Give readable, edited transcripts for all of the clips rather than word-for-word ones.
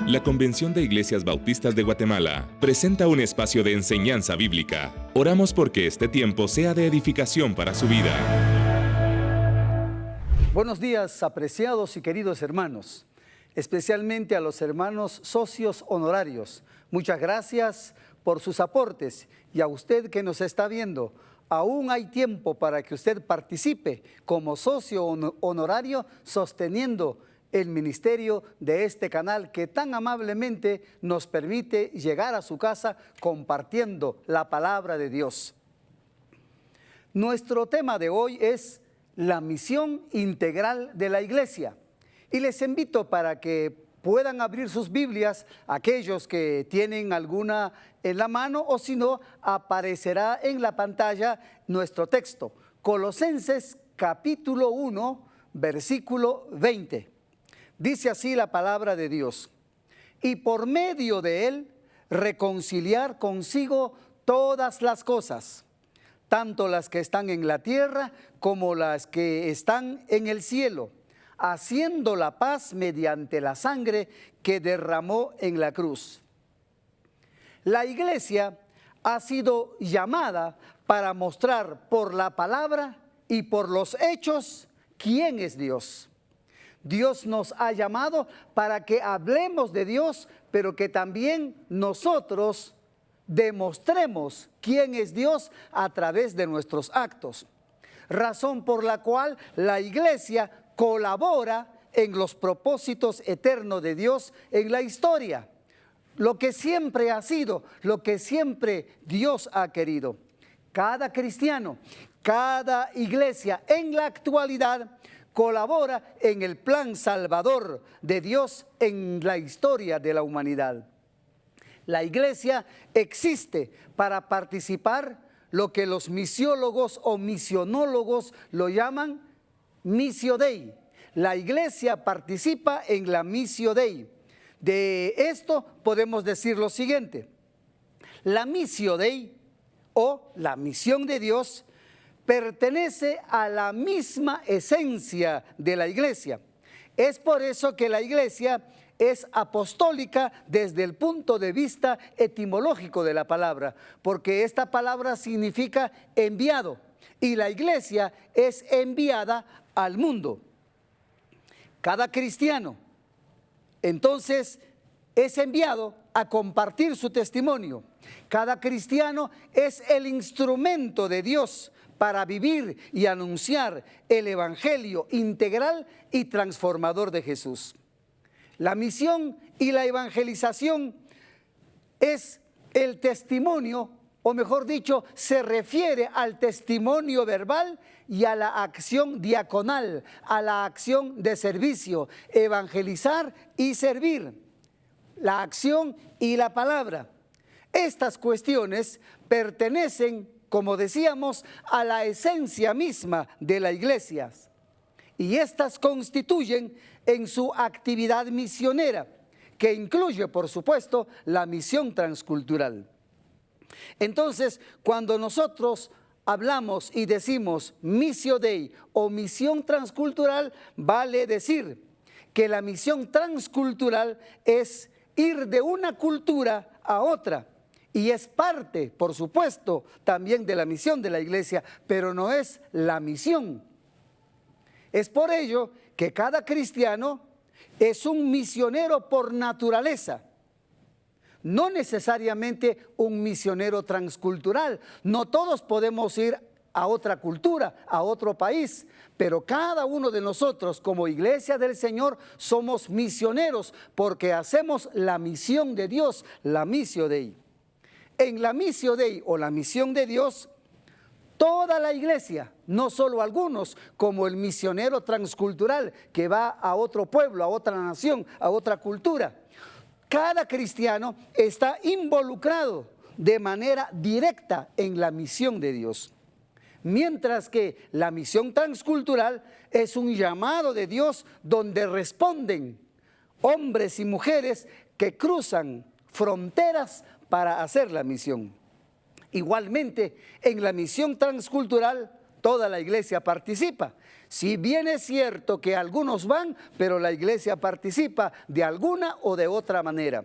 La Convención de Iglesias Bautistas de Guatemala presenta un espacio de enseñanza bíblica. Oramos porque este tiempo sea de edificación para su vida. Buenos días, apreciados y queridos hermanos, especialmente a los hermanos socios honorarios. Muchas gracias por sus aportes, y a usted que nos está viendo, aún hay tiempo para que usted participe como socio honorario sosteniendo el ministerio de este canal que tan amablemente nos permite llegar a su casa compartiendo la palabra de Dios. Nuestro tema de hoy es la misión integral de la iglesia, y les invito para que puedan abrir sus Biblias, aquellos que tienen alguna en la mano, o si no, aparecerá en la pantalla nuestro texto, Colosenses capítulo 1, versículo 20. Dice así la palabra de Dios: y por medio de él reconciliar consigo todas las cosas, tanto las que están en la tierra como las que están en el cielo, haciendo la paz mediante la sangre que derramó en la cruz. La iglesia ha sido llamada para mostrar por la palabra y por los hechos quién es Dios. Dios nos ha llamado para que hablemos de Dios, pero que también nosotros demostremos quién es Dios a través de nuestros actos. Razón por la cual la iglesia colabora en los propósitos eternos de Dios en la historia. Lo que siempre ha sido, lo que siempre Dios ha querido. Cada cristiano, cada iglesia en la actualidad colabora en el plan salvador de Dios en la historia de la humanidad. La iglesia existe para participar lo que los misiólogos o misionólogos lo llaman Missio Dei. La iglesia participa en la Missio Dei. De esto podemos decir lo siguiente: la Missio Dei o la misión de Dios pertenece a la misma esencia de la iglesia. Es por eso que la iglesia es apostólica desde el punto de vista etimológico de la palabra, porque esta palabra significa enviado, y la iglesia es enviada al mundo. Cada cristiano, entonces, es enviado a compartir su testimonio. Cada cristiano es el instrumento de Dios para vivir y anunciar el evangelio integral y transformador de Jesús. La misión y la evangelización es el testimonio, o mejor dicho, se refiere al testimonio verbal y a la acción diaconal, a la acción de servicio, evangelizar y servir, la acción y la palabra. Estas cuestiones pertenecen, como decíamos, a la esencia misma de la iglesia, y estas constituyen en su actividad misionera, que incluye, por supuesto, la misión transcultural. Entonces, cuando nosotros hablamos y decimos Missio Dei o misión transcultural, vale decir que la misión transcultural es ir de una cultura a otra, y es parte, por supuesto, también de la misión de la iglesia, pero no es la misión. Es por ello que cada cristiano es un misionero por naturaleza, no necesariamente un misionero transcultural. No todos podemos ir a otra cultura, a otro país, pero cada uno de nosotros como iglesia del Señor somos misioneros porque hacemos la misión de Dios, la Missio Dei. En la Missio Dei o la misión de Dios, toda la iglesia, no solo algunos, como el misionero transcultural que va a otro pueblo, a otra nación, a otra cultura. Cada cristiano está involucrado de manera directa en la misión de Dios. Mientras que la misión transcultural es un llamado de Dios donde responden hombres y mujeres que cruzan fronteras para hacer la misión. Igualmente, en la misión transcultural toda la iglesia participa. Si bien es cierto que algunos van, pero la iglesia participa de alguna o de otra manera.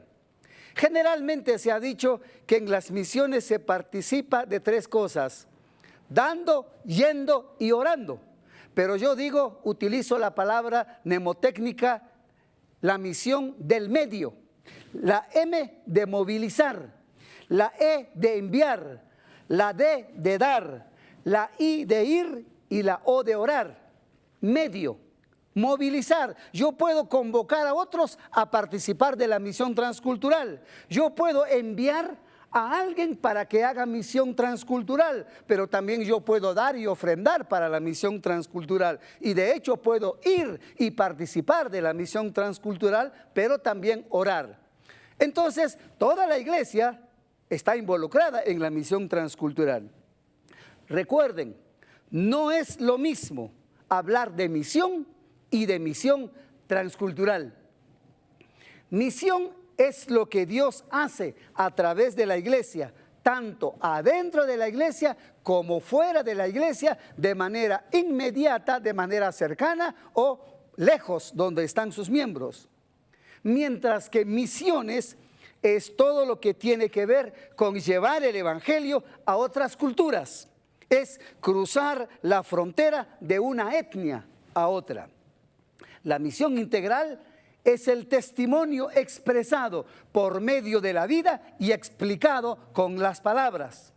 Generalmente se ha dicho que en las misiones se participa de 3 cosas: dando, yendo y orando. Pero yo utilizo la palabra mnemotécnica, la misión del medio. La M de movilizar, la E de enviar, la D de dar, la I de ir y la O de orar. Medio, movilizar. Yo puedo convocar a otros a participar de la misión transcultural. Yo puedo enviar a alguien para que haga misión transcultural, pero también yo puedo dar y ofrendar para la misión transcultural. Y de hecho puedo ir y participar de la misión transcultural, pero también orar. Entonces, toda la iglesia está involucrada en la misión transcultural. Recuerden, no es lo mismo hablar de misión y de misión transcultural. Misión es lo que Dios hace a través de la iglesia, tanto adentro de la iglesia como fuera de la iglesia, de manera inmediata, de manera cercana o lejos donde están sus miembros. Mientras que misiones es todo lo que tiene que ver con llevar el evangelio a otras culturas. Es cruzar la frontera de una etnia a otra. La misión integral es el testimonio expresado por medio de la vida y explicado con las palabras.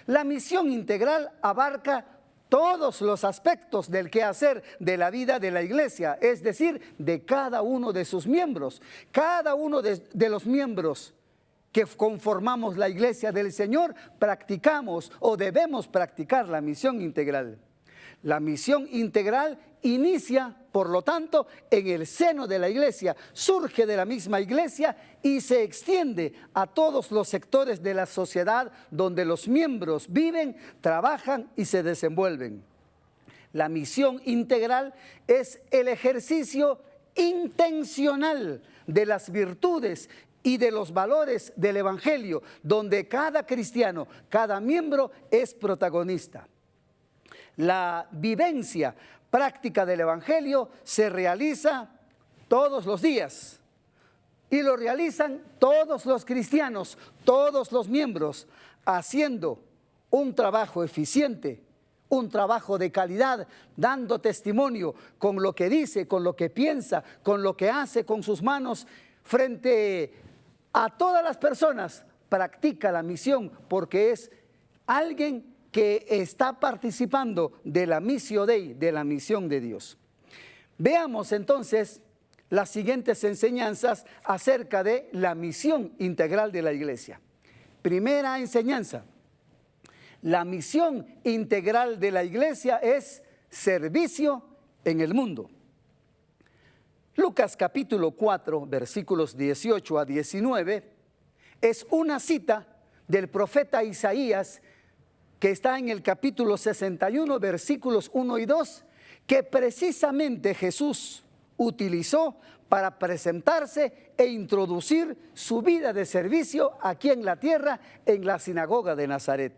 La misión integral abarca todos los aspectos del quehacer de la vida de la iglesia, es decir, de cada uno de sus miembros. Cada uno de los miembros que conformamos la iglesia del Señor practicamos o debemos practicar la misión integral. La misión integral inicia, por lo tanto, en el seno de la iglesia, surge de la misma iglesia y se extiende a todos los sectores de la sociedad donde los miembros viven, trabajan y se desenvuelven. La misión integral es el ejercicio intencional de las virtudes y de los valores del evangelio, donde cada cristiano, cada miembro es protagonista. La vivencia práctica del evangelio se realiza todos los días y lo realizan todos los cristianos, todos los miembros, haciendo un trabajo eficiente, un trabajo de calidad, dando testimonio con lo que dice, con lo que piensa, con lo que hace con sus manos frente a todas las personas. Practica la misión porque es alguien que está participando de la missio Dei, de la misión de Dios. Veamos entonces las siguientes enseñanzas acerca de la misión integral de la iglesia. Primera enseñanza: la misión integral de la iglesia es servicio en el mundo. Lucas capítulo 4, versículos 18 a 19, es una cita del profeta Isaías que está en el capítulo 61, versículos 1 y 2, que precisamente Jesús utilizó para presentarse e introducir su vida de servicio aquí en la tierra, en la sinagoga de Nazaret.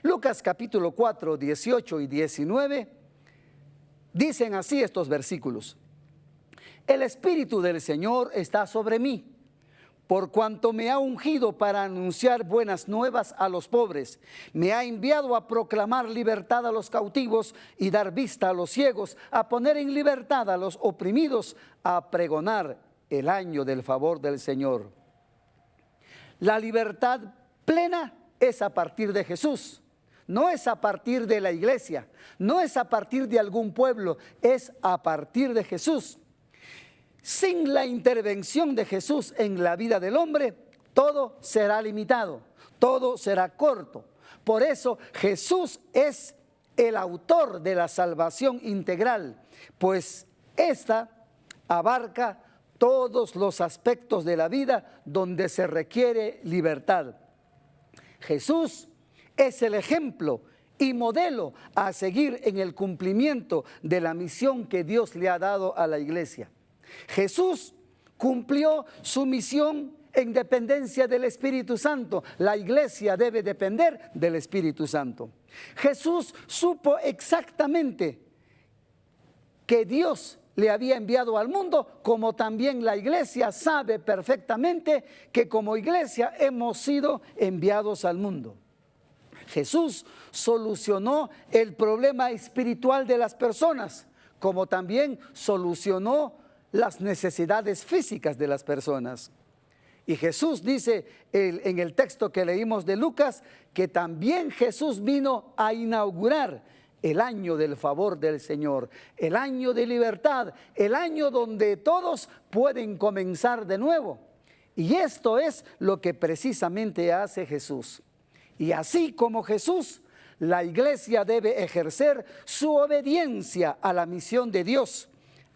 Lucas capítulo 4, 18 y 19, dicen así estos versículos: El Espíritu del Señor está sobre mí, por cuanto me ha ungido para anunciar buenas nuevas a los pobres. Me ha enviado a proclamar libertad a los cautivos y dar vista a los ciegos, a poner en libertad a los oprimidos, a pregonar el año del favor del Señor. La libertad plena es a partir de Jesús. No es a partir de la iglesia, no es a partir de algún pueblo, es a partir de Jesús. Sin la intervención de Jesús en la vida del hombre, todo será limitado, todo será corto. Por eso Jesús es el autor de la salvación integral, pues esta abarca todos los aspectos de la vida donde se requiere libertad. Jesús es el ejemplo y modelo a seguir en el cumplimiento de la misión que Dios le ha dado a la iglesia. Jesús cumplió su misión en dependencia del Espíritu Santo. La iglesia debe depender del Espíritu Santo. Jesús supo exactamente que Dios le había enviado al mundo, como también la iglesia sabe perfectamente que como iglesia hemos sido enviados al mundo. Jesús solucionó el problema espiritual de las personas, como también solucionó las necesidades físicas de las personas. Y Jesús dice en el texto que leímos de Lucas, que también Jesús vino a inaugurar el año del favor del Señor, el año de libertad, el año donde todos pueden comenzar de nuevo. Y esto es lo que precisamente hace Jesús. Y así como Jesús, la iglesia debe ejercer su obediencia a la misión de Dios,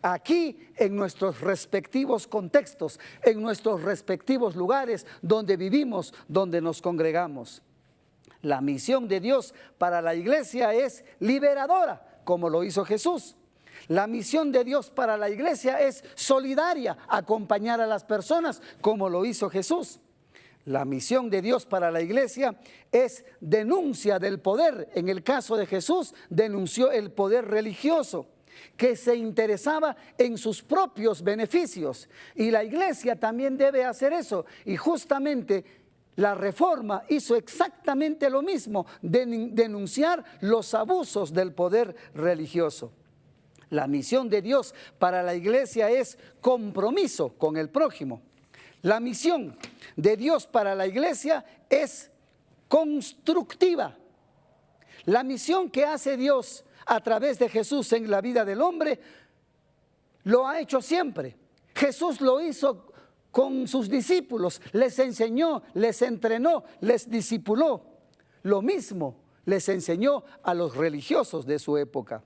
aquí en nuestros respectivos contextos, en nuestros respectivos lugares donde vivimos, donde nos congregamos. La misión de Dios para la iglesia es liberadora, como lo hizo Jesús. La misión de Dios para la iglesia es solidaria, acompañar a las personas, como lo hizo Jesús. La misión de Dios para la iglesia es denuncia del poder. En el caso de Jesús, denunció el poder religioso, que se interesaba en sus propios beneficios. Y la iglesia también debe hacer eso. Y justamente la Reforma hizo exactamente lo mismo, denunciar los abusos del poder religioso. La misión de Dios para la iglesia es compromiso con el prójimo. La misión de Dios para la iglesia es constructiva. La misión que hace Dios a través de Jesús en la vida del hombre, lo ha hecho siempre. Jesús lo hizo con sus discípulos, les enseñó, les entrenó, les discipuló. Lo mismo les enseñó a los religiosos de su época.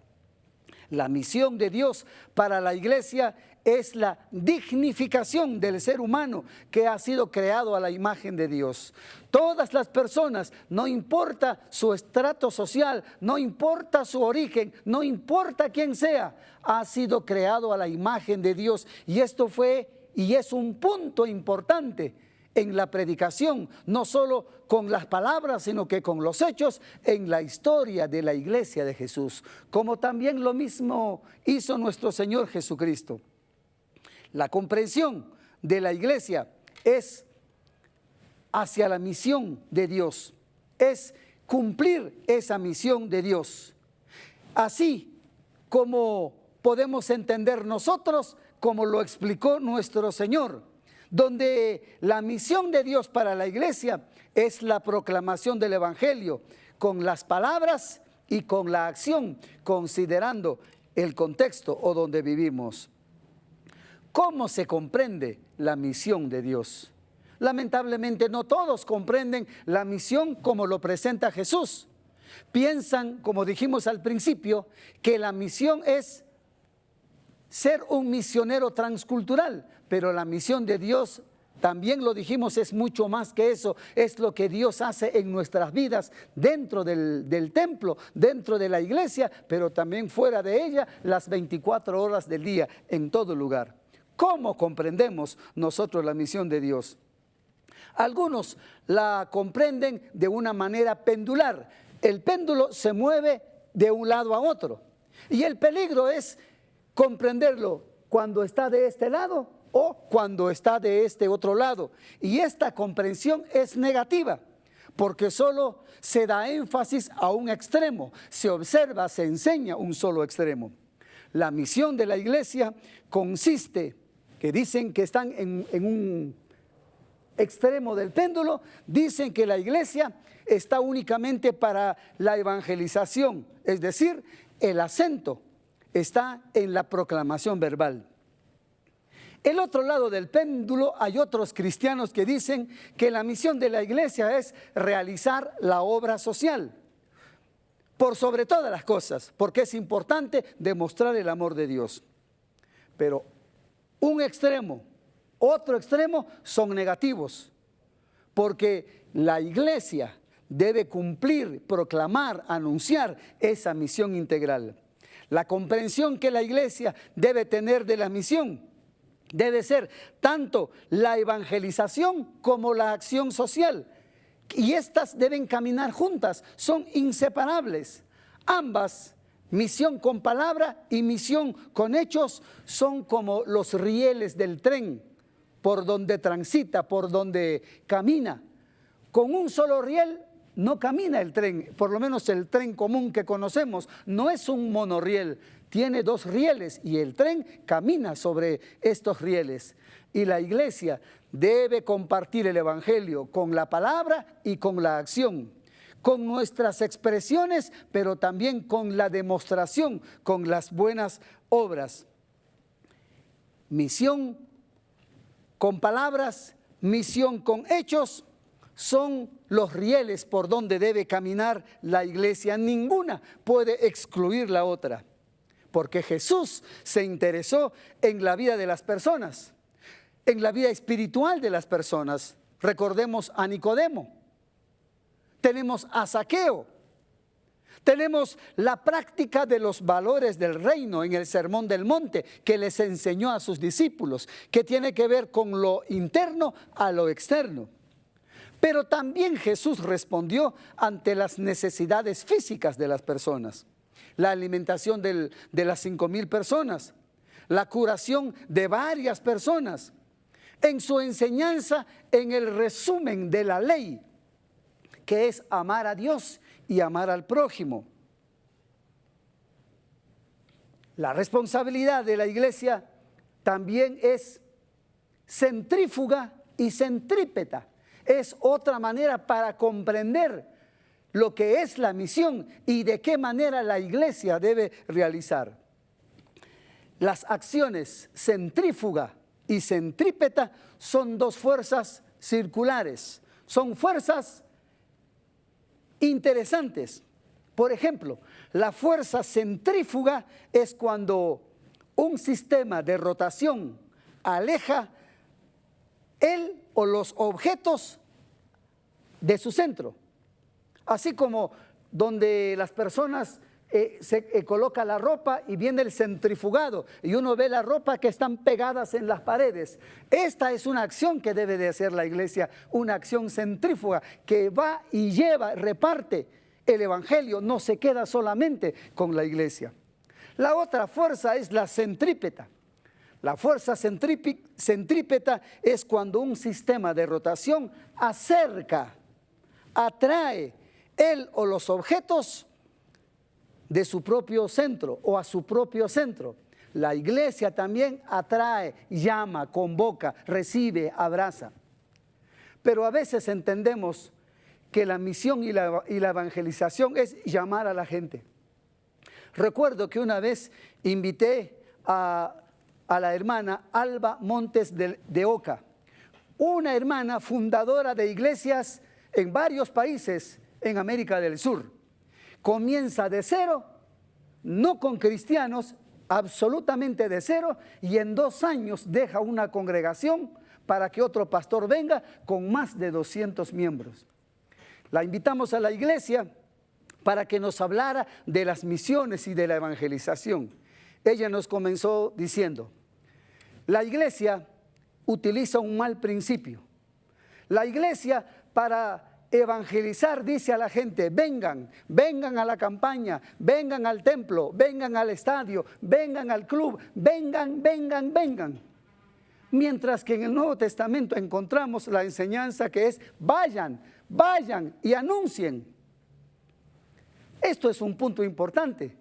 La misión de Dios para la iglesia es la dignificación del ser humano que ha sido creado a la imagen de Dios. Todas las personas, no importa su estrato social, no importa su origen, no importa quién sea, ha sido creado a la imagen de Dios. Y esto fue y es un punto importante en la predicación, no solo con las palabras, sino que con los hechos en la historia de la iglesia de Jesús, como también lo mismo hizo nuestro Señor Jesucristo. La comprensión de la iglesia es hacia la misión de Dios, es cumplir esa misión de Dios. Así como podemos entender nosotros, como lo explicó nuestro Señor, donde la misión de Dios para la iglesia es la proclamación del Evangelio con las palabras y con la acción, considerando el contexto o donde vivimos. ¿Cómo se comprende la misión de Dios? Lamentablemente no todos comprenden la misión como lo presenta Jesús. Piensan, como dijimos al principio, que la misión es ser un misionero transcultural, pero la misión de Dios, también lo dijimos, es mucho más que eso. Es lo que Dios hace en nuestras vidas, dentro del templo, dentro de la iglesia, pero también fuera de ella, las 24 horas del día, en todo lugar. ¿Cómo comprendemos nosotros la misión de Dios? Algunos la comprenden de una manera pendular. El péndulo se mueve de un lado a otro. Y el peligro es comprenderlo cuando está de este lado o cuando está de este otro lado. Y esta comprensión es negativa, porque solo se da énfasis a un extremo, se observa, se enseña un solo extremo. La misión de la iglesia consiste, que dicen que están en un extremo del péndulo, dicen que la iglesia está únicamente para la evangelización, es decir, el acento está en la proclamación verbal. El otro lado del péndulo, hay otros cristianos que dicen que la misión de la iglesia es realizar la obra social, por sobre todas las cosas, porque es importante demostrar el amor de Dios. Pero un extremo, otro extremo son negativos, porque la iglesia debe cumplir, proclamar, anunciar esa misión integral. La comprensión que la iglesia debe tener de la misión debe ser tanto la evangelización como la acción social. Y estas deben caminar juntas, son inseparables. Ambas, misión con palabra y misión con hechos, son como los rieles del tren por donde transita, por donde camina. Con un solo riel no camina el tren, por lo menos el tren común que conocemos, no es un monorriel, tiene dos rieles y el tren camina sobre estos rieles. Y la iglesia debe compartir el evangelio con la palabra y con la acción, con nuestras expresiones, pero también con la demostración, con las buenas obras. Misión con palabras, misión con hechos, son los rieles por donde debe caminar la iglesia. Ninguna puede excluir la otra, porque Jesús se interesó en la vida de las personas, en la vida espiritual de las personas. Recordemos a Nicodemo, tenemos a Zaqueo, tenemos la práctica de los valores del reino en el Sermón del Monte que les enseñó a sus discípulos, que tiene que ver con lo interno a lo externo. Pero también Jesús respondió ante las necesidades físicas de las personas. La alimentación de las 5,000 personas, la curación de varias personas. En su enseñanza, en el resumen de la ley, que es amar a Dios y amar al prójimo. La responsabilidad de la iglesia también es centrífuga y centrípeta. Es otra manera para comprender lo que es la misión y de qué manera la iglesia debe realizar. Las acciones centrífuga y centrípeta son dos fuerzas circulares, son fuerzas interesantes. Por ejemplo, la fuerza centrífuga es cuando un sistema de rotación aleja el o los objetos de su centro. Así como donde las personas se coloca la ropa y viene el centrifugado y uno ve la ropa que están pegadas en las paredes. Esta es una acción que debe de hacer la iglesia, una acción centrífuga que va y lleva, reparte el evangelio, no se queda solamente con la iglesia. La otra fuerza es la centrípeta. La fuerza centrípeta es cuando un sistema de rotación acerca, atrae el o los objetos de su propio centro o a su propio centro. La iglesia también atrae, llama, convoca, recibe, abraza. Pero a veces entendemos que la misión y la evangelización es llamar a la gente. Recuerdo que una vez invité a la hermana Alba Montes de Oca, una hermana fundadora de iglesias en varios países en América del Sur. Comienza de cero, no con cristianos, absolutamente de cero, y en 2 años deja una congregación para que otro pastor venga con más de 200 miembros. La invitamos a la iglesia para que nos hablara de las misiones y de la evangelización. Ella nos comenzó diciendo: la iglesia utiliza un mal principio. La iglesia para evangelizar dice a la gente: vengan a la campaña, vengan al templo, vengan al estadio, vengan al club, vengan. Mientras que en el Nuevo Testamento encontramos la enseñanza que es: vayan y anuncien. Esto es un punto importante,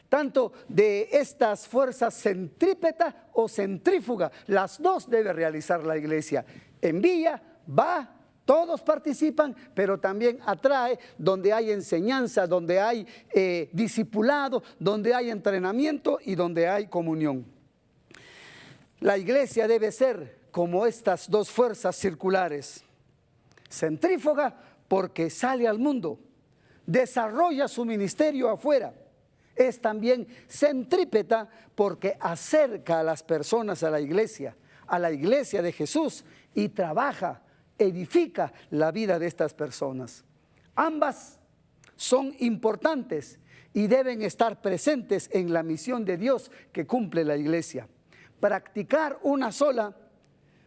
tanto de estas fuerzas centrípeta o centrífuga. Las dos debe realizar la iglesia. Envía, va, todos participan, pero también atrae donde hay enseñanza, donde hay discipulado, donde hay entrenamiento y donde hay comunión. La iglesia debe ser como estas dos fuerzas circulares. Centrífuga porque sale al mundo, desarrolla su ministerio afuera. Es también centrípeta porque acerca a las personas a la iglesia de Jesús, y trabaja, edifica la vida de estas personas. Ambas son importantes y deben estar presentes en la misión de Dios que cumple la iglesia. practicar una sola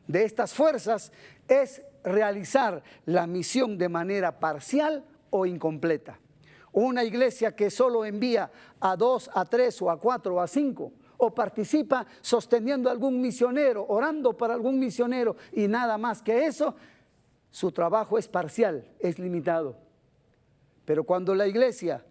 de estas fuerzas es realizar la misión de manera parcial o incompleta. Una iglesia que solo envía a 2, a 3 o a 4 o a 5, o participa sosteniendo a algún misionero, orando para algún misionero y nada más que eso, su trabajo es parcial, es limitado. Pero cuando la iglesia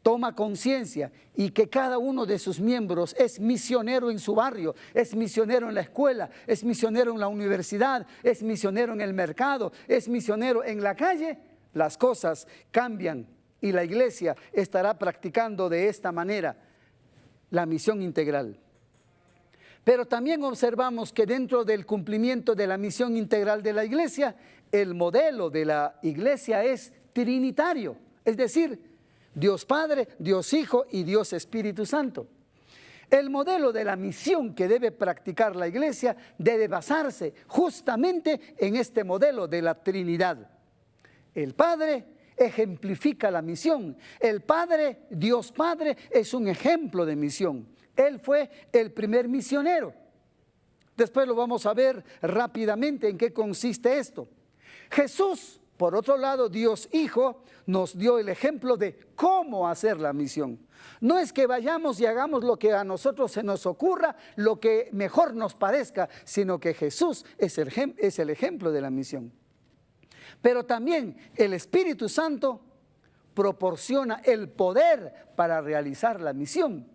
toma conciencia y que cada uno de sus miembros es misionero en su barrio, es misionero en la escuela, es misionero en la universidad, es misionero en el mercado, es misionero en la calle, las cosas cambian y la iglesia estará practicando de esta manera la misión integral. Pero también observamos que dentro del cumplimiento de la misión integral de la iglesia, el modelo de la iglesia es trinitario, es decir, Dios Padre, Dios Hijo y Dios Espíritu Santo. El modelo de la misión que debe practicar la iglesia debe basarse justamente en este modelo de la Trinidad. El Padre ejemplifica la misión. El Padre, Dios Padre, es un ejemplo de misión. Él fue el primer misionero. Después lo vamos a ver rápidamente en qué consiste esto. Jesús, por otro lado, Dios Hijo, nos dio el ejemplo de cómo hacer la misión. No es que vayamos y hagamos lo que a nosotros se nos ocurra, lo que mejor nos parezca, sino que Jesús es el ejemplo de la misión. Pero también el Espíritu Santo proporciona el poder para realizar la misión.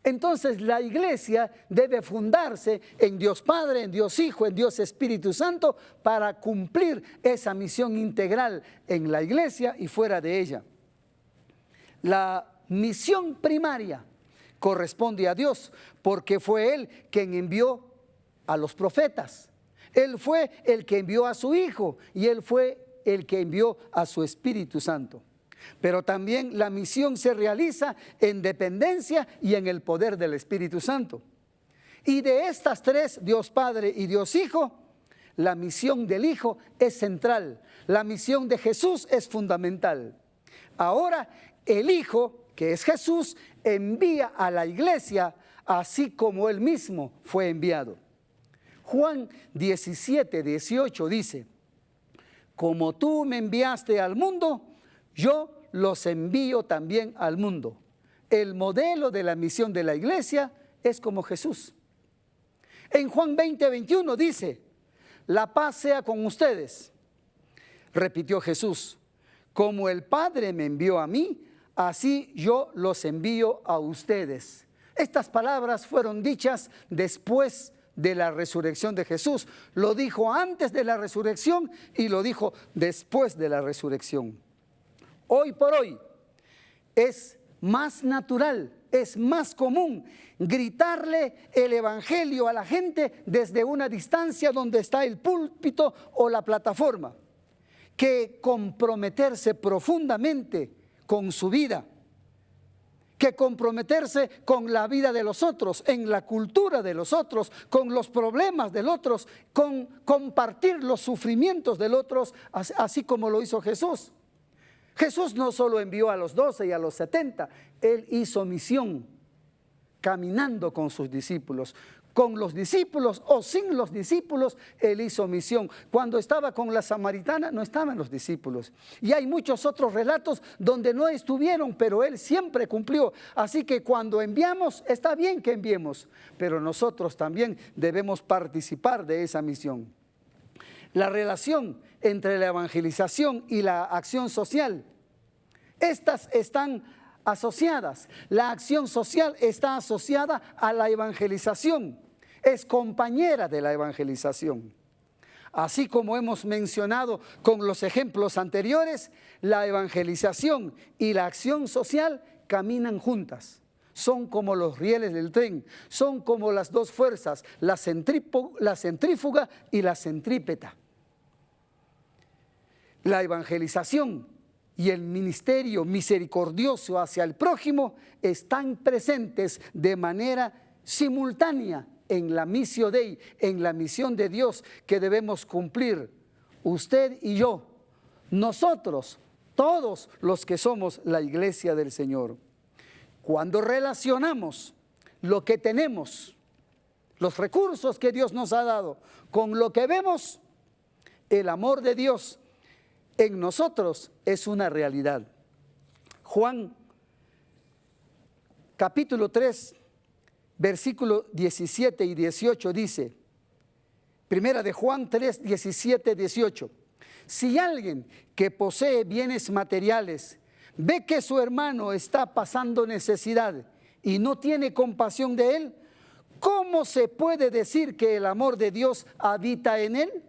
Entonces la iglesia debe fundarse en Dios Padre, en Dios Hijo, en Dios Espíritu Santo para cumplir esa misión integral en la iglesia y fuera de ella. La misión primaria corresponde a Dios porque fue Él quien envió a los profetas. Él fue el que envió a su Hijo y Él fue el que envió a su Espíritu Santo. Pero también la misión se realiza en dependencia y en el poder del Espíritu Santo. Y de estas tres, Dios Padre y Dios Hijo, la misión del Hijo es central. La misión de Jesús es fundamental. Ahora, el Hijo, que es Jesús, envía a la iglesia así como Él mismo fue enviado. Juan 17, 18 dice: como tú me enviaste al mundo, yo los envío también al mundo. El modelo de la misión de la iglesia es como Jesús. En Juan 20, 21 dice: la paz sea con ustedes. Repitió Jesús: como el Padre me envió a mí, así yo los envío a ustedes. Estas palabras fueron dichas después de la resurrección de Jesús. Lo dijo antes de la resurrección y lo dijo después de la resurrección. Hoy por hoy es más natural, es más común gritarle el evangelio a la gente desde una distancia donde está el púlpito o la plataforma, que comprometerse profundamente con su vida, que comprometerse con la vida de los otros, en la cultura de los otros, con los problemas de los otros, con compartir los sufrimientos de los otros, así como lo hizo Jesús. Jesús no solo envió a los 12 y a los 70, Él hizo misión caminando con sus discípulos. Con los discípulos o sin los discípulos, Él hizo misión. Cuando estaba con la samaritana, no estaban los discípulos. Y hay muchos otros relatos donde no estuvieron, pero Él siempre cumplió. Así que cuando enviamos, está bien que enviemos, pero nosotros también debemos participar de esa misión. La relación entre la evangelización y la acción social, estas están asociadas. La acción social está asociada a la evangelización, es compañera de la evangelización. Así como hemos mencionado con los ejemplos anteriores, la evangelización y la acción social caminan juntas. Son como los rieles del tren, son como las dos fuerzas, la centrífuga y la centrípeta. La evangelización y el ministerio misericordioso hacia el prójimo están presentes de manera simultánea en la missio Dei, en la misión de Dios que debemos cumplir usted y yo, nosotros, todos los que somos la iglesia del Señor. Cuando relacionamos lo que tenemos los recursos que Dios nos ha dado, con lo que vemos, el amor de Dios en nosotros es una realidad. Juan capítulo 3, versículos 17 y 18 dice, primera de Juan 3, 17, 18, si alguien que posee bienes materiales ve que su hermano está pasando necesidad y no tiene compasión de él, ¿cómo se puede decir que el amor de Dios habita en él?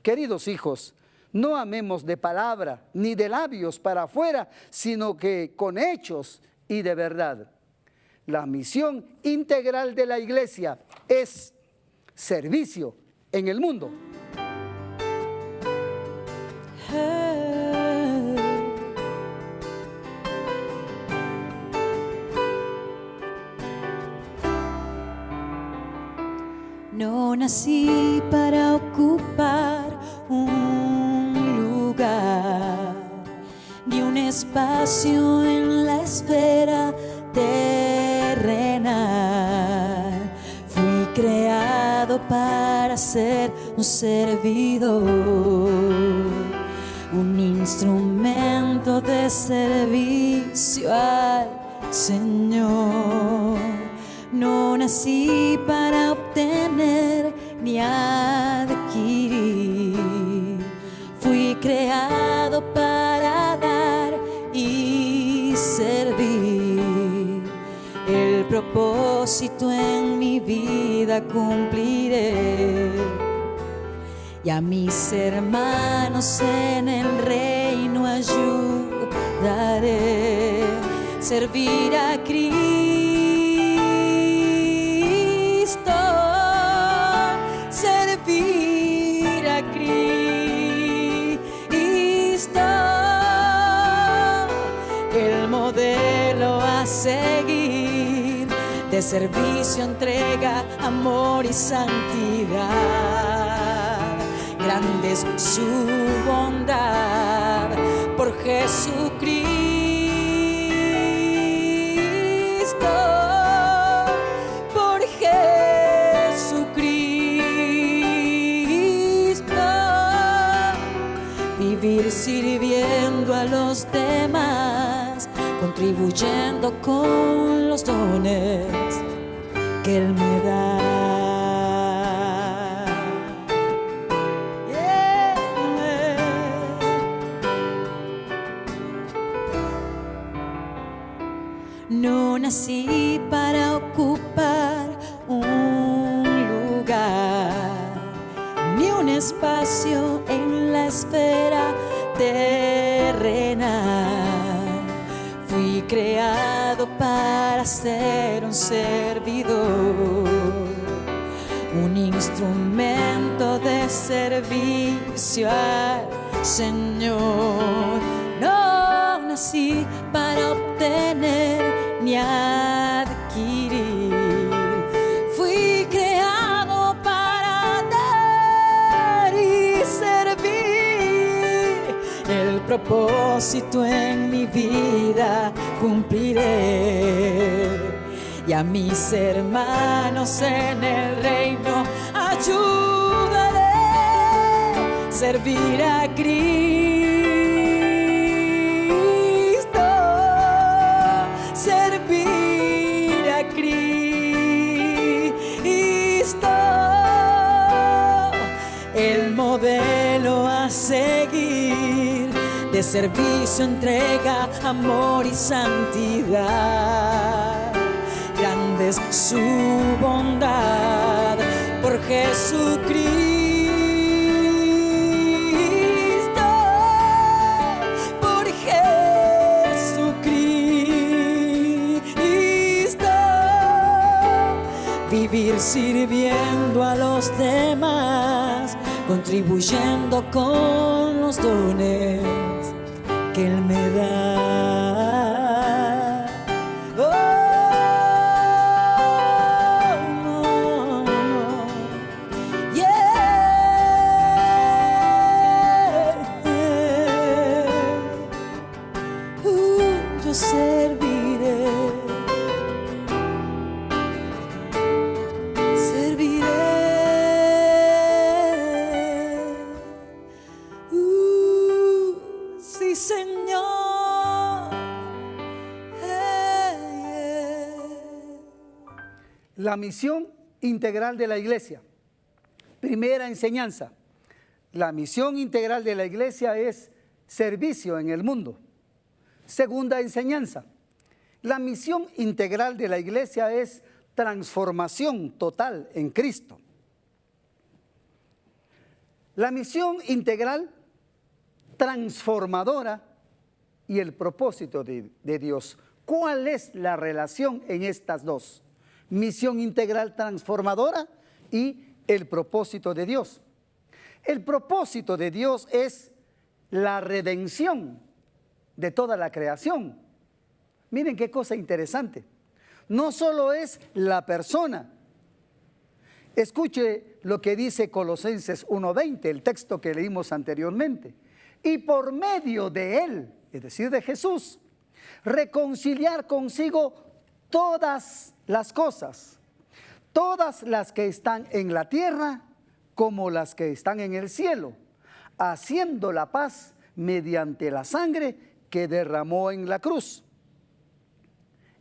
Queridos hijos, no amemos de palabra ni de labios para afuera, sino que con hechos y de verdad. La misión integral de la iglesia es servicio en el mundo. No nací para ocupar un lugar, ni un espacio en la esfera terrenal. Fui creado para ser un servidor, un instrumento de servicio al Señor. No nací para obtener ni adquirir. Fui creado para dar y servir. El propósito en mi vida cumpliré. Y a mis hermanos en el reino ayudaré. Servir a Cristo. Servir a Cristo, el modelo a seguir, de servicio, entrega, amor y santidad. Grande es su bondad por Jesucristo. Vivir sirviendo a los demás, contribuyendo con los dones que Él me da. No nací para ocupar un lugar, ni un espacio en la esfera terrenal. Fui creado para ser un servidor, un instrumento de servicio al Señor. No nací para obtener ni adquirir. Fui creado para dar y servir. El propósito en mi vida cumpliré. Y a mis hermanos en el reino ayudaré. Servir a Cristo. Servir a Cristo, el modelo a seguir, de servicio, entrega, amor y santidad. Grande es su bondad por Jesucristo. Vivir sirviendo a los demás, contribuyendo con los dones que Él me da. Oh, no, no. Yeah. Yo serviré. Servir La misión integral de la iglesia. Primera enseñanza. La misión integral de la iglesia es servicio en el mundo. Segunda enseñanza. La misión integral de la iglesia es transformación total en Cristo. La misión integral transformadora y el propósito de Dios. ¿Cuál es la relación en estas dos? Misión integral transformadora y el propósito de Dios. El propósito de Dios es la redención de toda la creación. Miren qué cosa interesante. No solo es la persona. Escuche lo que dice Colosenses 1:20, el texto que leímos anteriormente. Y por medio de Él, es decir, de Jesús, reconciliar consigo todas las cosas, todas las que están en la tierra como las que están en el cielo, haciendo la paz mediante la sangre que derramó en la cruz.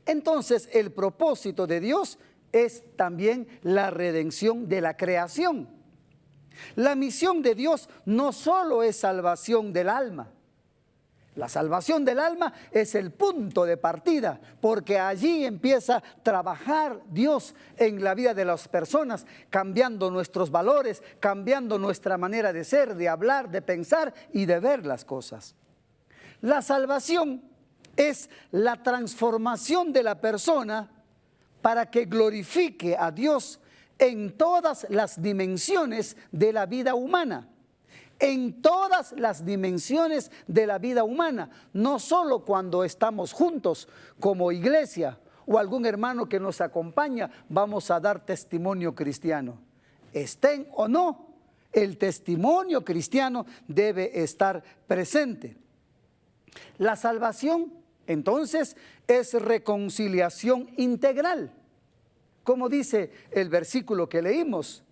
Entonces, el propósito de Dios es también la redención de la creación. La misión de Dios no solo es salvación del alma. La salvación del alma es el punto de partida, porque allí empieza a trabajar Dios en la vida de las personas, cambiando nuestros valores, cambiando nuestra manera de ser, de hablar, de pensar y de ver las cosas. La salvación es la transformación de la persona para que glorifique a Dios en todas las dimensiones de la vida humana. En todas las dimensiones de la vida humana, no solo cuando estamos juntos como iglesia o algún hermano que nos acompaña, vamos a dar testimonio cristiano. Estén o no, el testimonio cristiano debe estar presente. La salvación, entonces, es reconciliación integral. Como dice el versículo que leímos,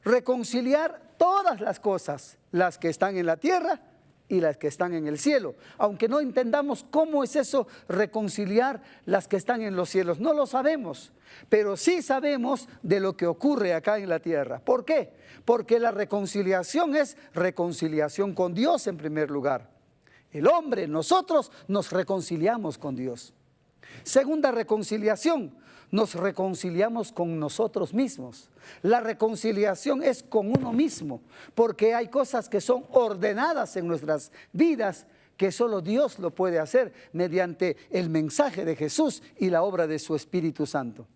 reconciliar todas las cosas, las que están en la tierra y las que están en el cielo. Aunque no entendamos cómo es eso, reconciliar las que están en los cielos, no lo sabemos, pero sí sabemos de lo que ocurre acá en la tierra. ¿Por qué? Porque la reconciliación es reconciliación con Dios en primer lugar. El hombre, nosotros nos reconciliamos con Dios. Segunda reconciliación, nos reconciliamos con nosotros mismos. La reconciliación es con uno mismo, porque hay cosas que son ordenadas en nuestras vidas que solo Dios lo puede hacer mediante el mensaje de Jesús y la obra de su Espíritu Santo.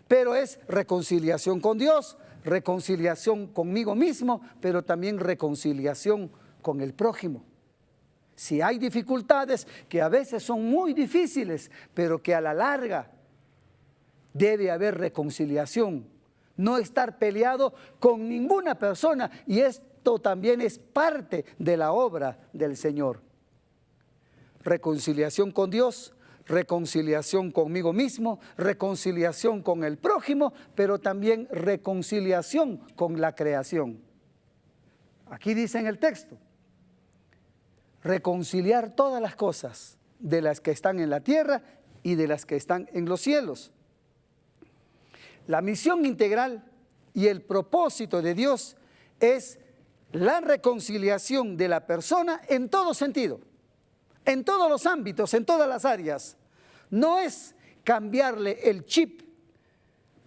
Pero es reconciliación con Dios, reconciliación conmigo mismo, pero también reconciliación con el prójimo. Si hay dificultades que a veces son muy difíciles, pero que a la larga debe haber reconciliación, no estar peleado con ninguna persona, y esto también es parte de la obra del Señor. Reconciliación con Dios, reconciliación conmigo mismo, reconciliación con el prójimo, pero también reconciliación con la creación. Aquí dice en el texto, reconciliar todas las cosas, de las que están en la tierra y de las que están en los cielos. La misión integral y el propósito de Dios es la reconciliación de la persona en todo sentido, en todos los ámbitos, en todas las áreas. No es cambiarle el chip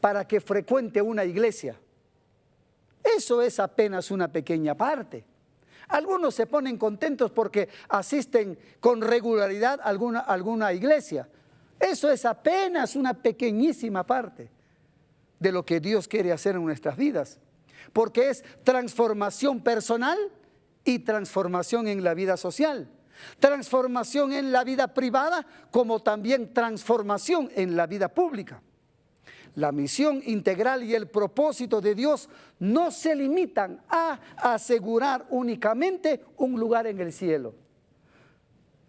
para que frecuente una iglesia. Eso es apenas una pequeña parte. Algunos se ponen contentos porque asisten con regularidad a alguna iglesia. Eso es apenas una pequeñísima parte de lo que Dios quiere hacer en nuestras vidas, porque es transformación personal y transformación en la vida social, transformación en la vida privada, como también transformación en la vida pública. La misión integral y el propósito de Dios no se limitan a asegurar únicamente un lugar en el cielo.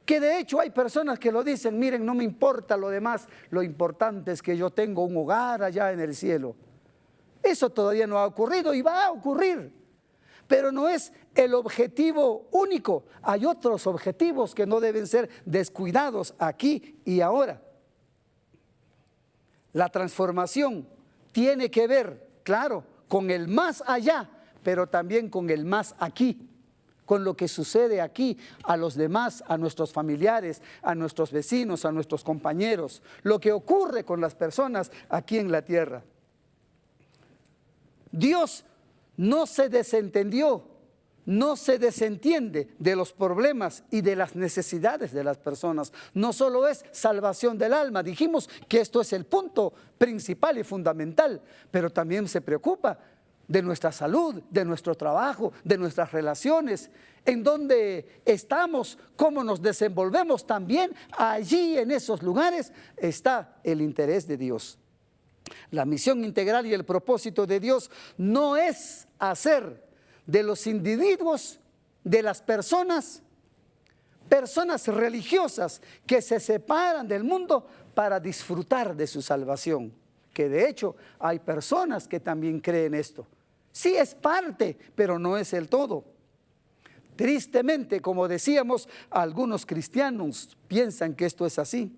Que de hecho hay personas que lo dicen, miren, no me importa lo demás, lo importante es que yo tengo un hogar allá en el cielo. Eso todavía no ha ocurrido y va a ocurrir, pero no es el objetivo único. Hay otros objetivos que no deben ser descuidados aquí y ahora. La transformación tiene que ver, claro, con el más allá, pero también con el más aquí, con lo que sucede aquí a los demás, a nuestros familiares, a nuestros vecinos, a nuestros compañeros, lo que ocurre con las personas aquí en la tierra. Dios no se desentendió, no se desentiende de los problemas y de las necesidades de las personas. No solo es salvación del alma, dijimos que esto es el punto principal y fundamental, pero también se preocupa de nuestra salud, de nuestro trabajo, de nuestras relaciones, en donde estamos, cómo nos desenvolvemos. También allí en esos lugares está el interés de Dios. La misión integral y el propósito de Dios no es hacer de los individuos, de las personas religiosas que se separan del mundo para disfrutar de su salvación. Que de hecho hay personas que también creen esto. Sí es parte, pero no es el todo. Tristemente, como decíamos, algunos cristianos piensan que esto es así.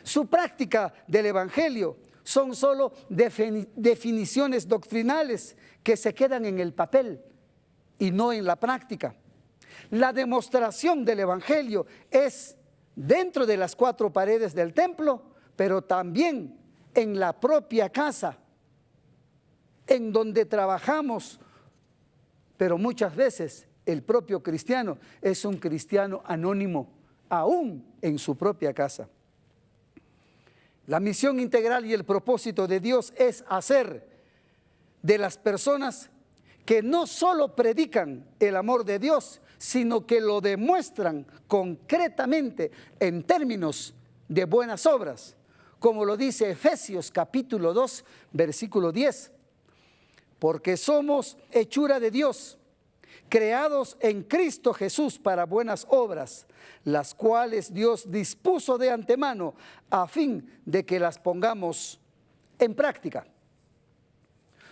Su práctica del evangelio son solo definiciones doctrinales que se quedan en el papel y no en la práctica. La demostración del evangelio es dentro de las 4 paredes del templo, pero también en la propia casa, en donde trabajamos, pero muchas veces el propio cristiano es un cristiano anónimo, aún en su propia casa. La misión integral y el propósito de Dios es hacer de las personas que no solo predican el amor de Dios, sino que lo demuestran concretamente en términos de buenas obras, como lo dice Efesios capítulo 2, versículo 10. Porque somos hechura de Dios, creados en Cristo Jesús para buenas obras, las cuales Dios dispuso de antemano a fin de que las pongamos en práctica.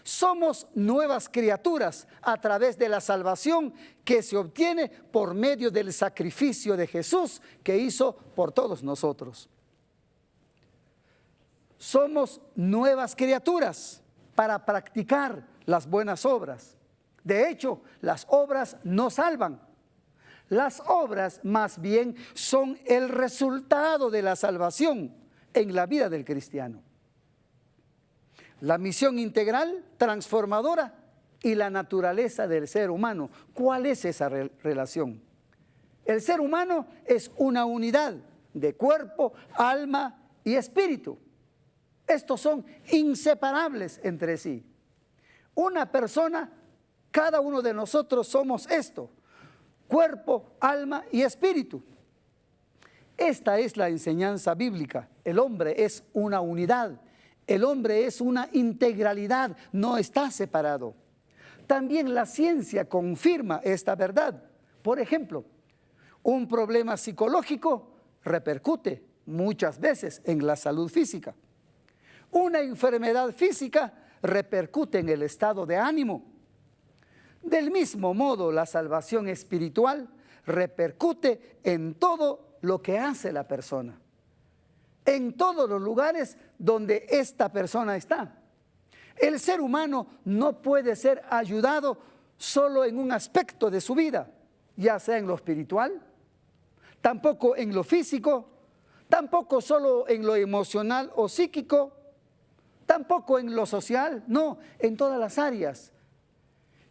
Somos nuevas criaturas a través de la salvación que se obtiene por medio del sacrificio de Jesús que hizo por todos nosotros. Somos nuevas criaturas para practicar las buenas obras. De hecho, las obras no salvan. Las obras más bien son el resultado de la salvación en la vida del cristiano. La misión integral, transformadora y la naturaleza del ser humano. ¿Cuál es esa relación? El ser humano es una unidad de cuerpo, alma y espíritu. Estos son inseparables entre sí. Una persona, cada uno de nosotros somos esto: cuerpo, alma y espíritu. Esta es la enseñanza bíblica. El hombre es una unidad. El hombre es una integralidad, no está separado. También la ciencia confirma esta verdad. Por ejemplo, un problema psicológico repercute muchas veces en la salud física. Una enfermedad física repercute en el estado de ánimo. Del mismo modo, la salvación espiritual repercute en todo lo que hace la persona, en todos los lugares donde esta persona está. El ser humano no puede ser ayudado solo en un aspecto de su vida, ya sea en lo espiritual, tampoco en lo físico, tampoco solo en lo emocional o psíquico, tampoco en lo social, no, en todas las áreas.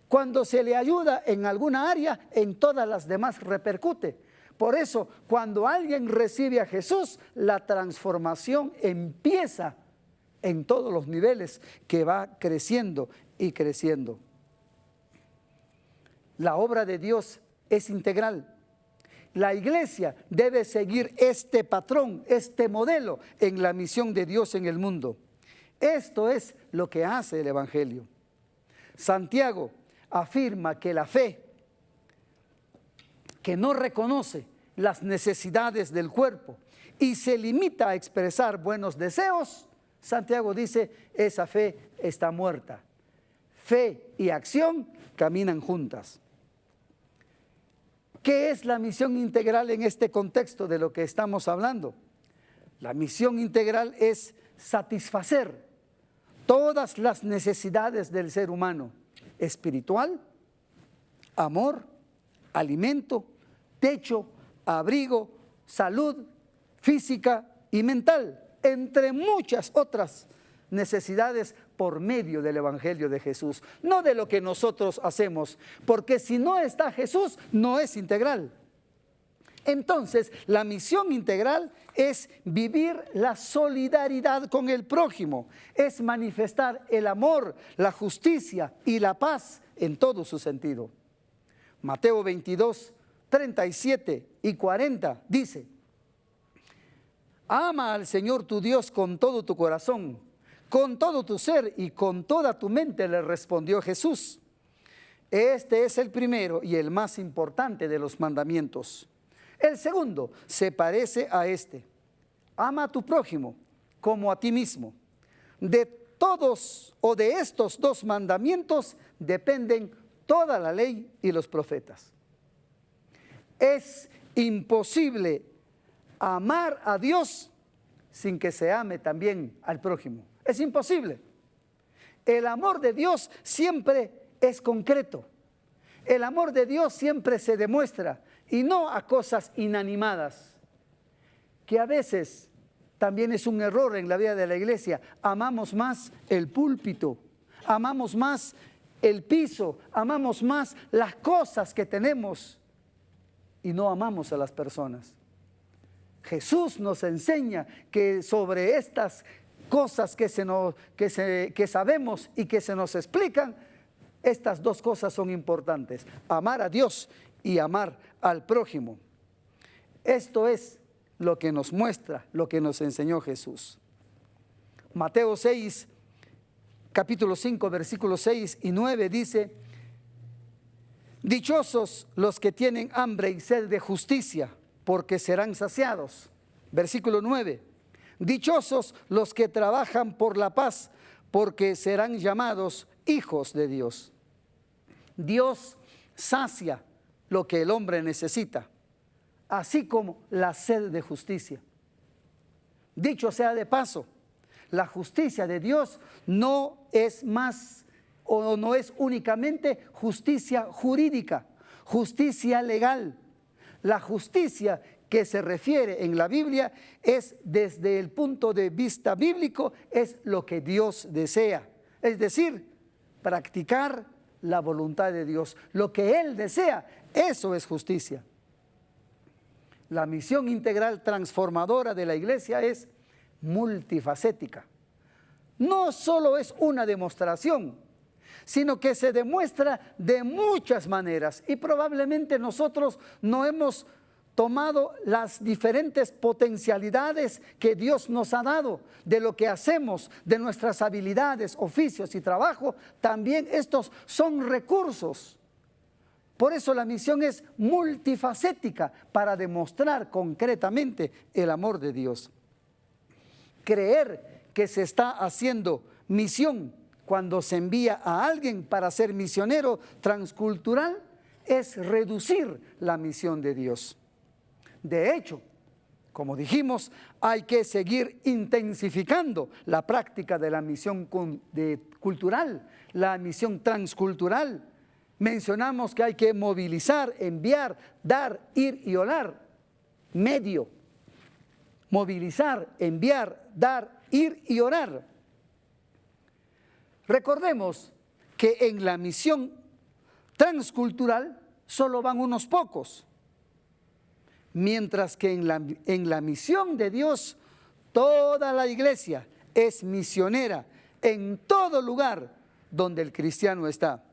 Cuando se le ayuda en alguna área, en todas las demás repercute. Por eso, cuando alguien recibe a Jesús, la transformación empieza en todos los niveles, que va creciendo y creciendo. La obra de Dios es integral. La iglesia debe seguir este patrón, este modelo en la misión de Dios en el mundo. Esto es lo que hace el Evangelio. Santiago afirma que la fe que no reconoce las necesidades del cuerpo y se limita a expresar buenos deseos, Santiago dice, esa fe está muerta. Fe y acción caminan juntas. ¿Qué es la misión integral en este contexto de lo que estamos hablando? La misión integral es satisfacer todas las necesidades del ser humano: espiritual, amor, alimento, techo, abrigo, salud física y mental, entre muchas otras necesidades, por medio del Evangelio de Jesús, no de lo que nosotros hacemos, porque si no está Jesús, no es integral. Entonces, la misión integral es vivir la solidaridad con el prójimo, es manifestar el amor, la justicia y la paz en todo su sentido. Mateo 22, 37 y 40 dice: ama al Señor tu Dios con todo tu corazón, con todo tu ser y con toda tu mente, le respondió Jesús. Este es el primero y el más importante de los mandamientos. El segundo se parece a este: ama a tu prójimo como a ti mismo. De todos o de estos dos mandamientos dependen toda la ley y los profetas. Es imposible amar a Dios sin que se ame también al prójimo. Es imposible. El amor de Dios siempre es concreto. El amor de Dios siempre se demuestra, y no a cosas inanimadas, que a veces también es un error en la vida de la iglesia. Amamos más el púlpito, amamos más el piso, amamos más las cosas que tenemos y no amamos a las personas. Jesús nos enseña que sobre estas cosas que sabemos y que se nos explican, estas dos cosas son importantes: amar a Dios y amar al prójimo. Esto es lo que nos muestra, lo que nos enseñó Jesús. Mateo 6, capítulo 5, versículos 6 y 9 dice: dichosos los que tienen hambre y sed de justicia, porque serán saciados. Versículo 9: dichosos los que trabajan por la paz, porque serán llamados hijos de Dios. Dios sacia lo que el hombre necesita, así como la sed de justicia. Dicho sea de paso, la justicia de Dios no es más o no es únicamente justicia jurídica, justicia legal. La justicia que se refiere en la Biblia es, desde el punto de vista bíblico, es lo que Dios desea. Es decir, practicar la voluntad de Dios. Lo que Él desea, eso es justicia. La misión integral transformadora de la iglesia es multifacética. No solo es una demostración, sino que se demuestra de muchas maneras, y probablemente nosotros no hemos tomado las diferentes potencialidades que Dios nos ha dado, de lo que hacemos, de nuestras habilidades, oficios y trabajo. También estos son recursos. Por eso la misión es multifacética, para demostrar concretamente el amor de Dios. Creer que se está haciendo misión cuando se envía a alguien para ser misionero transcultural es reducir la misión de Dios. De hecho, como dijimos, hay que seguir intensificando la práctica de la misión cultural, la misión transcultural. Mencionamos que hay que movilizar, enviar, dar, ir y orar. Medio. Movilizar, enviar, dar, ir y orar. Recordemos que en la misión transcultural solo van unos pocos, mientras que en la misión de Dios toda la iglesia es misionera en todo lugar donde el cristiano está.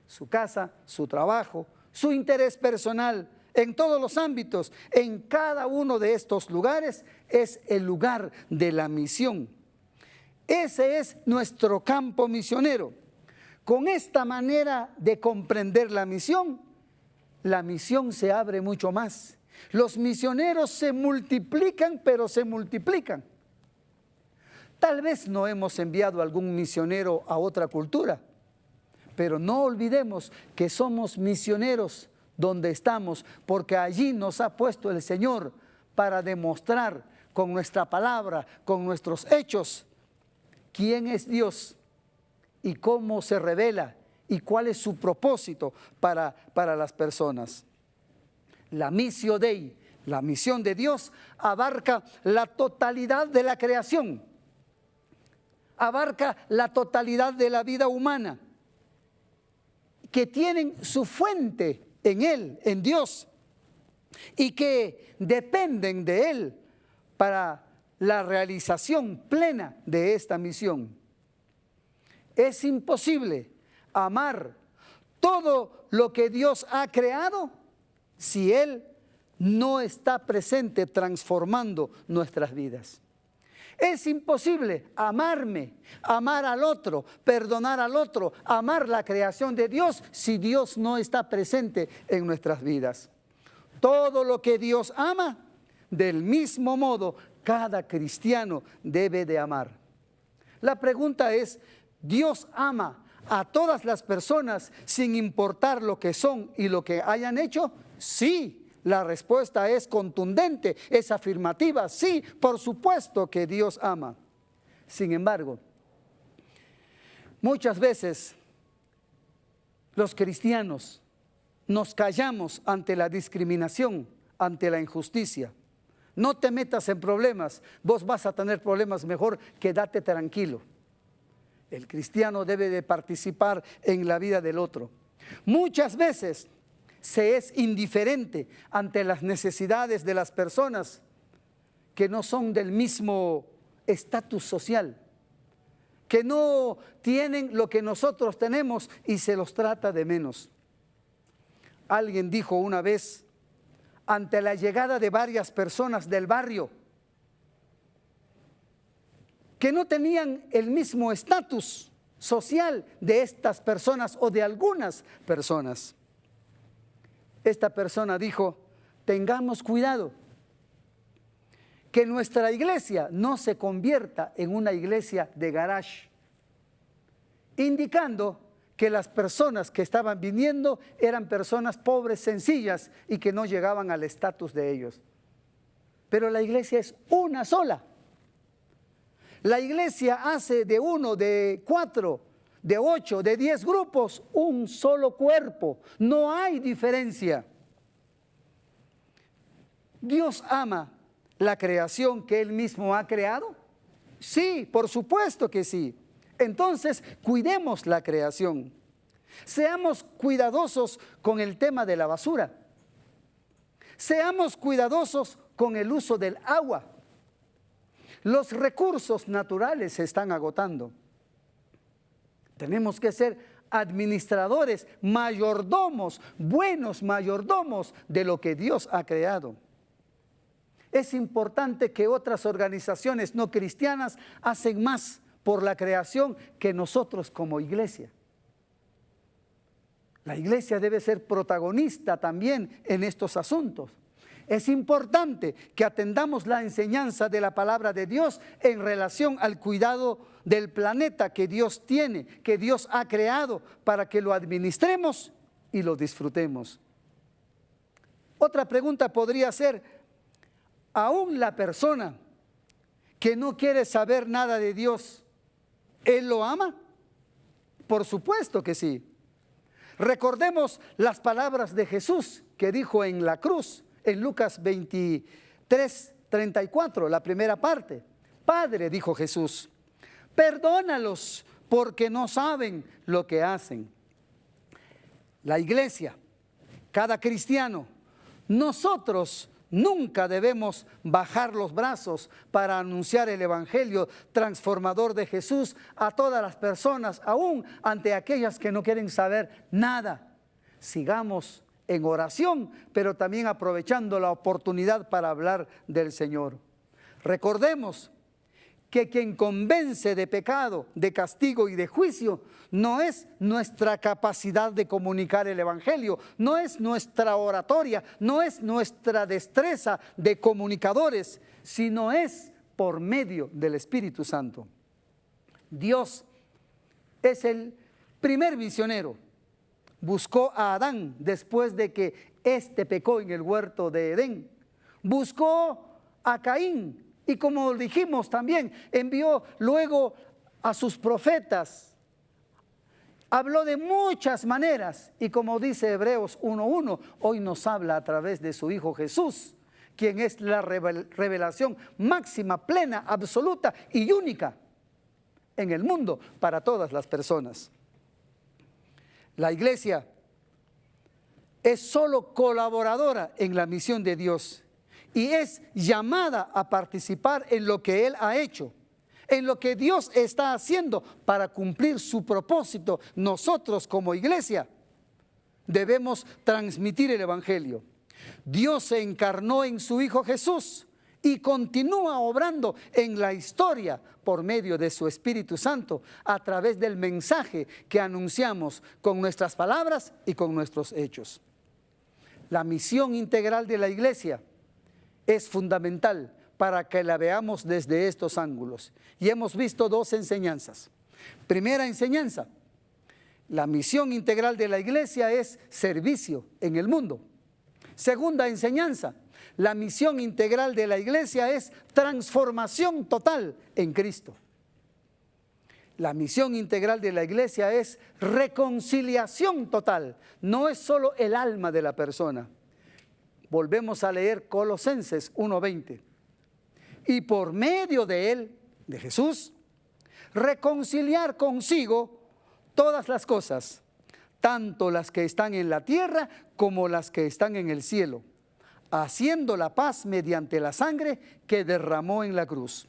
Su casa, su trabajo, su interés personal, en todos los ámbitos, en cada uno de estos lugares es el lugar de la misión. Ese es nuestro campo misionero. Con esta manera de comprender la misión se abre mucho más. Los misioneros se multiplican, pero se multiplican. Tal vez no hemos enviado a algún misionero a otra cultura, pero no olvidemos que somos misioneros donde estamos, porque allí nos ha puesto el Señor para demostrar con nuestra palabra, con nuestros hechos, quién es Dios y cómo se revela y cuál es su propósito para las personas. La missio Dei, la misión de Dios, abarca la totalidad de la creación, abarca la totalidad de la vida humana, que tienen su fuente en Él, en Dios, y que dependen de Él para la realización plena de esta misión. Es imposible amar todo lo que Dios ha creado si Él no está presente transformando nuestras vidas. Es imposible amarme, amar al otro, perdonar al otro, amar la creación de Dios si Dios no está presente en nuestras vidas. Todo lo que Dios ama, del mismo modo, cada cristiano debe de amar. La pregunta es, ¿Dios ama a todas las personas sin importar lo que son y lo que hayan hecho? Sí. La respuesta es contundente, es afirmativa. Sí, por supuesto que Dios ama. Sin embargo, muchas veces los cristianos nos callamos ante la discriminación, ante la injusticia. No te metas en problemas, vos vas a tener problemas, mejor quédate tranquilo. El cristiano debe de participar en la vida del otro. Muchas veces se es indiferente ante las necesidades de las personas que no son del mismo estatus social, que no tienen lo que nosotros tenemos y se los trata de menos. Alguien dijo una vez, ante la llegada de varias personas del barrio que no tenían el mismo estatus social de estas personas o de algunas personas, esta persona dijo, tengamos cuidado, que nuestra iglesia no se convierta en una iglesia de garage, indicando que las personas que estaban viniendo eran personas pobres, sencillas y que no llegaban al estatus de ellos. Pero la iglesia es una sola. La iglesia hace de 1, de 4, de 8, de 10 grupos, un solo cuerpo. No hay diferencia. ¿Dios ama la creación que Él mismo ha creado? Sí, por supuesto que sí. Entonces, cuidemos la creación. Seamos cuidadosos con el tema de la basura. Seamos cuidadosos con el uso del agua. Los recursos naturales se están agotando. Tenemos que ser administradores, mayordomos, buenos mayordomos de lo que Dios ha creado. Es importante que otras organizaciones no cristianas hacen más por la creación que nosotros como iglesia. La iglesia debe ser protagonista también en estos asuntos. Es importante que atendamos la enseñanza de la palabra de Dios en relación al cuidado del planeta que Dios tiene, que Dios ha creado, para que lo administremos y lo disfrutemos. Otra pregunta podría ser, ¿aún la persona que no quiere saber nada de Dios, Él lo ama? Por supuesto que sí. Recordemos las palabras de Jesús que dijo en la cruz, en Lucas 23:34, la primera parte. Padre, dijo Jesús, perdónalos porque no saben lo que hacen. La iglesia, cada cristiano, nosotros nunca debemos bajar los brazos para anunciar el evangelio transformador de Jesús a todas las personas, aún ante aquellas que no quieren saber nada. Sigamos en oración, pero también aprovechando la oportunidad para hablar del Señor. Recordemos que quien convence de pecado, de castigo y de juicio no es nuestra capacidad de comunicar el evangelio, no es nuestra oratoria, no es nuestra destreza de comunicadores, sino es por medio del Espíritu Santo. Dios es el primer misionero. Buscó a Adán después de que éste pecó en el huerto de Edén. Buscó a Caín y, como dijimos también, envió luego a sus profetas, habló de muchas maneras y como dice Hebreos 1:1, hoy nos habla a través de su Hijo Jesús, quien es la revelación máxima, plena, absoluta y única en el mundo para todas las personas. La iglesia es solo colaboradora en la misión de Dios y es llamada a participar en lo que Él ha hecho, en lo que Dios está haciendo para cumplir su propósito. Nosotros como iglesia debemos transmitir el Evangelio. Dios se encarnó en su Hijo Jesús y continúa obrando en la historia por medio de su Espíritu Santo a través del mensaje que anunciamos con nuestras palabras y con nuestros hechos. La misión integral de la iglesia es fundamental para que la veamos desde estos ángulos. Y hemos visto dos enseñanzas. Primera enseñanza, la misión integral de la iglesia es servicio en el mundo. Segunda enseñanza, la misión integral de la iglesia es transformación total en Cristo. La misión integral de la iglesia es reconciliación total. No es solo el alma de la persona. Volvemos a leer Colosenses 1:20. Y por medio de Él, de Jesús, reconciliar consigo todas las cosas, tanto las que están en la tierra como las que están en el cielo, haciendo la paz mediante la sangre que derramó en la cruz.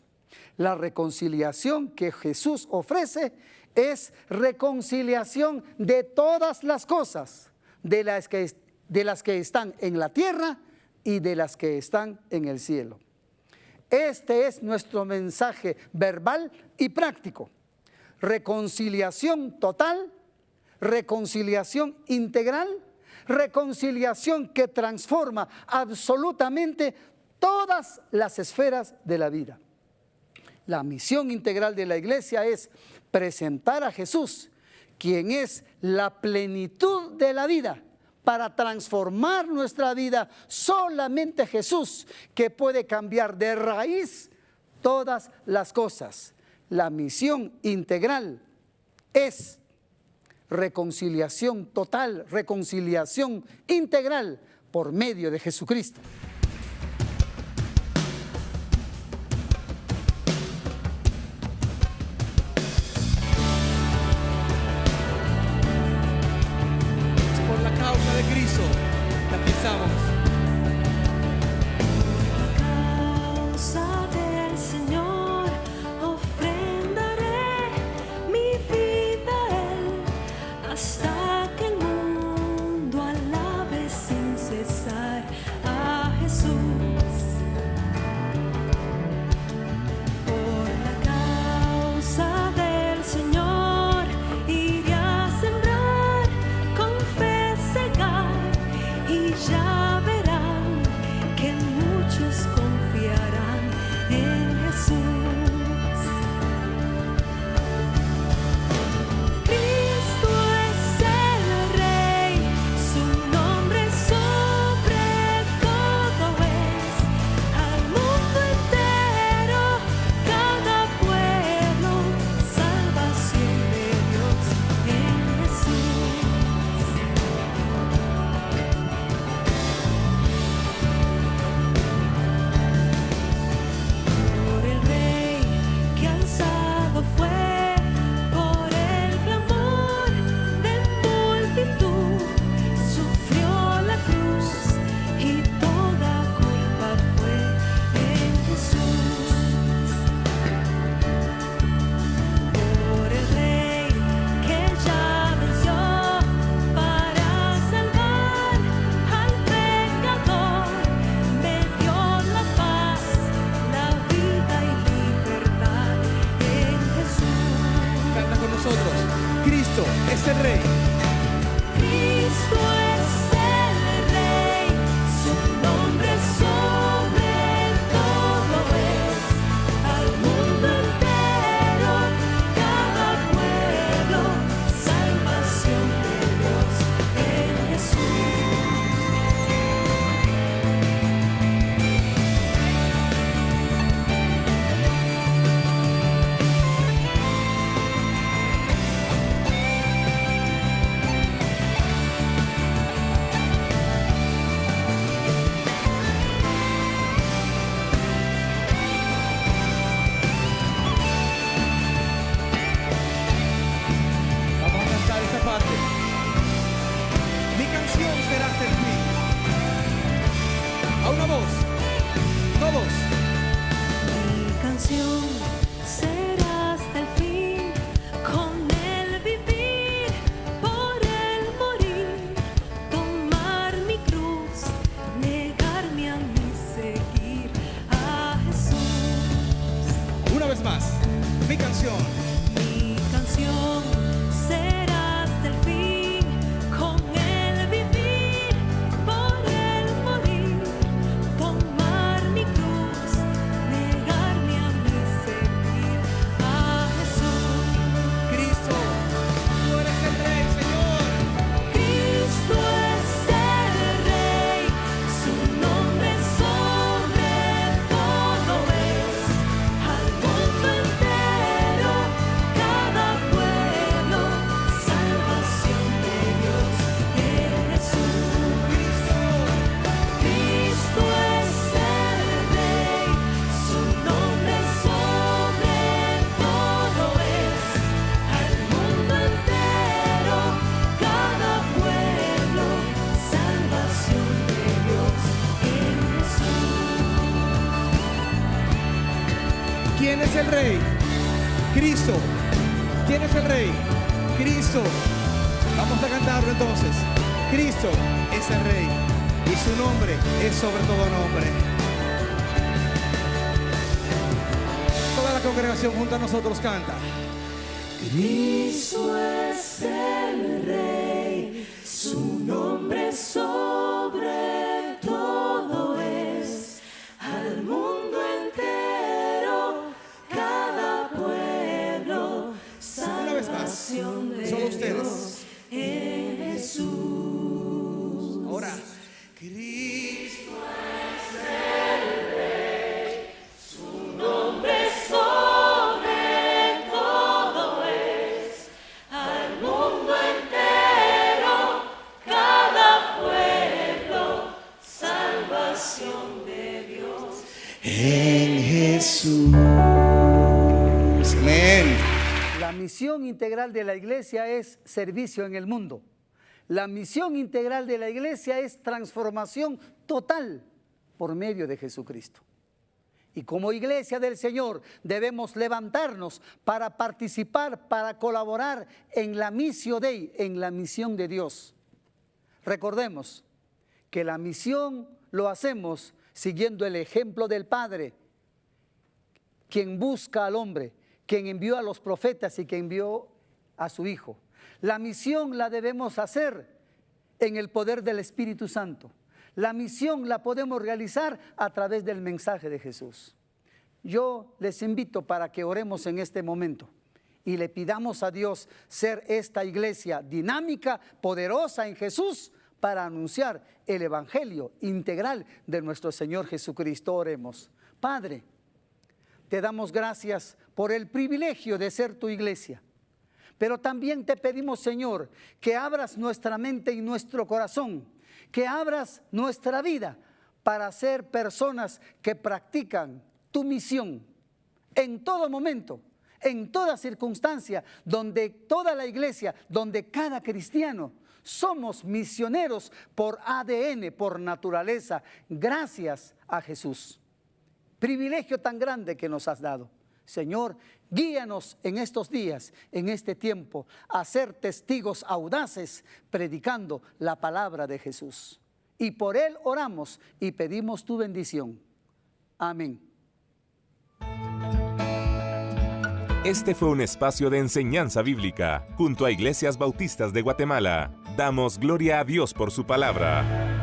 La reconciliación que Jesús ofrece es reconciliación de todas las cosas, de las que están en la tierra y de las que están en el cielo. Este es nuestro mensaje verbal y práctico. Reconciliación total, reconciliación integral, reconciliación que transforma absolutamente todas las esferas de la vida. La misión integral de la iglesia es presentar a Jesús, quien es la plenitud de la vida, para transformar nuestra vida. Solamente Jesús que puede cambiar de raíz todas las cosas. La misión integral es reconciliación total, reconciliación integral por medio de Jesucristo. Por la causa de Cristo, que aquí estamos. Causa del Señor, ofrendaré mi vida a Él, hasta que el mundo alabe sin cesar a Jesús. Por la causa del Señor, iré a sembrar con fe, cegar, y ya veré será hasta el fin. A una voz, todos. Mi canción será hasta el fin, con el vivir, por el morir, tomar mi cruz, negarme a mí, seguir a Jesús. Una vez más, mi canción. Mi canción será hasta el fin, con el vivir, por el morir, tomar mi cruz, negarme a mí, seguir a Jesús. Cristo, tú eres el Rey, Señor. Cristo es el Rey, su nombre sobre todo es, al mundo entero, cada pueblo, salvación de Dios en Jesús. Cristo es el Rey, su nombre sobre todo es, al mundo entero, cada pueblo, salvación de Dios en Jesús. ¿Quién es el Rey? Cristo. ¿Quién es el Rey? Cristo. Vamos a cantarlo entonces. Cristo es el Rey y su nombre es sobre todo nombre. Toda la congregación junto a nosotros canta. Cristo es el Rey, su nombre sobre todo es, al mundo entero, cada pueblo, Una vez más, salvación de solo ustedes. Dios en Jesús. Ahora, Cristo. Nombre sobre todo es, al mundo entero, cada pueblo, salvación de Dios. En Jesús. Amén. La misión integral de la iglesia es servicio en el mundo. La misión integral de la iglesia es transformación total por medio de Jesucristo. Y como iglesia del Señor debemos levantarnos para participar, para colaborar en la missio Dei, en la misión de Dios. Recordemos que la misión lo hacemos siguiendo el ejemplo del Padre, quien busca al hombre, quien envió a los profetas y quien envió a su Hijo. La misión la debemos hacer en el poder del Espíritu Santo. La misión la podemos realizar a través del mensaje de Jesús. Yo les invito para que oremos en este momento y le pidamos a Dios ser esta iglesia dinámica, poderosa en Jesús para anunciar el evangelio integral de nuestro Señor Jesucristo. Oremos. Padre, te damos gracias por el privilegio de ser tu iglesia. Pero también te pedimos, Señor, que abras nuestra mente y nuestro corazón, que abras nuestra vida para ser personas que practican tu misión en todo momento, en toda circunstancia, donde toda la iglesia, donde cada cristiano somos misioneros por ADN, por naturaleza, gracias a Jesús. Privilegio tan grande que nos has dado. Señor, guíanos en estos días, en este tiempo, a ser testigos audaces predicando la palabra de Jesús. Y por Él oramos y pedimos tu bendición. Amén. Este fue un espacio de enseñanza bíblica junto a Iglesias Bautistas de Guatemala. Damos gloria a Dios por su palabra.